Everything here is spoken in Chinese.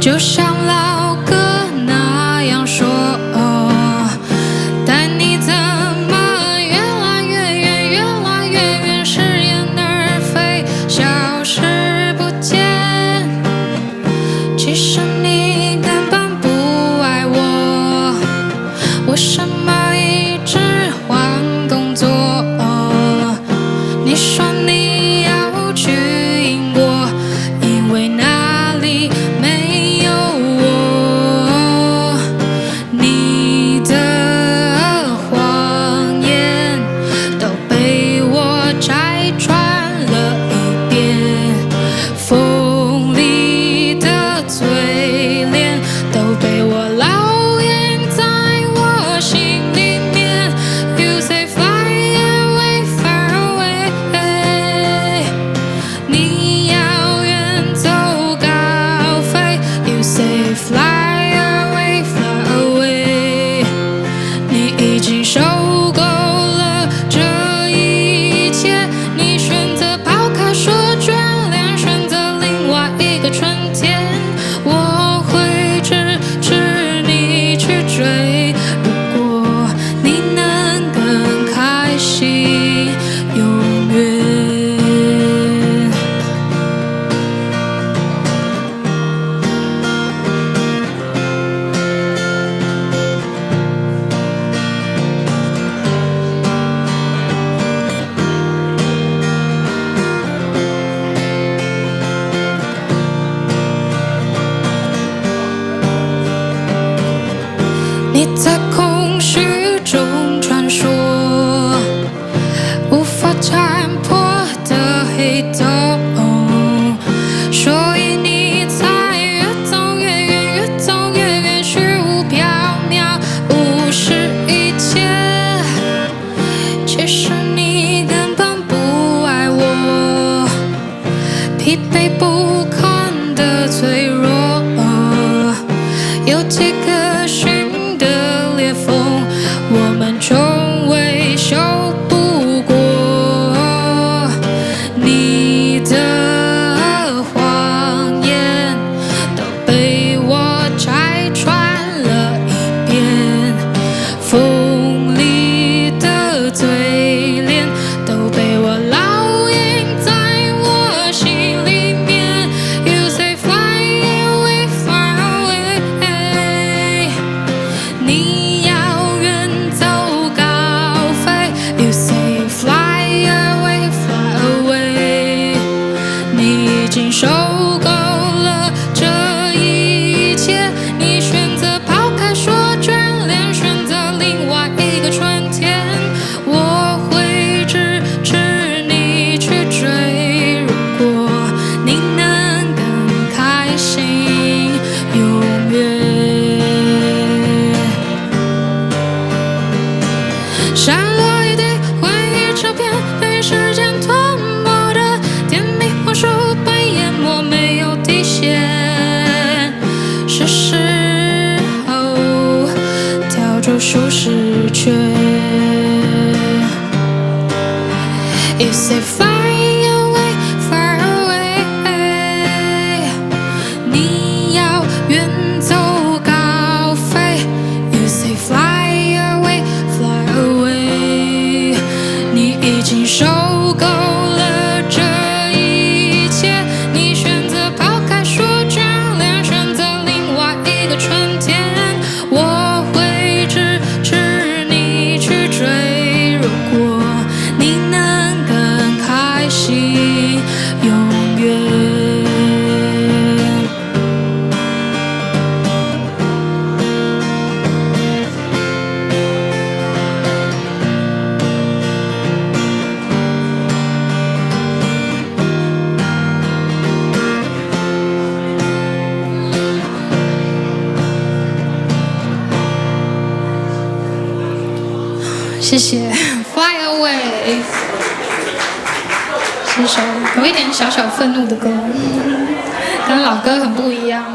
就像老歌那样说，但你怎么越来越远，越来越远，是燕儿飞，消失不见。其实你根本不爱我，为什么一直换工作？你说你要去英国，因为那里没有我。你的谎言都被我拆穿了一遍，锋利的嘴脸都被我烙印在我心里面。You say fly away, far away， 你要远走高飞。You say fly away, far away， 你已经受够了这一切，你选择抛开说眷恋，选择另外一个春天。我会支持你去追，如果你能更开心，永远。你在空虚中穿梭，无法占破的黑洞，所以你才越走越远，越走越远，虚无缥缈，无视一切。其实你根本不爱我，疲惫不堪的脆弱，有几个新的裂缝，我们从未修补过。你的谎言都被我拆穿了一遍，锋利的嘴脸都被我烙印在我心里面。You say fly away, far away， 你要远走高飞。You say fly away, fly away， 你已经受够了这一切，你选择抛开说眷恋，选择另外一个春天。我会支持你去追，如果你能更开心，永远。散落一地回忆照片，被时间吞没的甜蜜花束被淹没，没有底线。是时候跳出舒适圈。You say fly away, far away， 你要远走高飞。You say fly away, fly away， 你已经受够了这一切，你选择抛开说眷恋，选择另外一个春天。我会支持你去追，如果你能更开心，永远。谢谢 Fly Away， 是一首有一点小小愤怒的歌，跟老歌很不一样。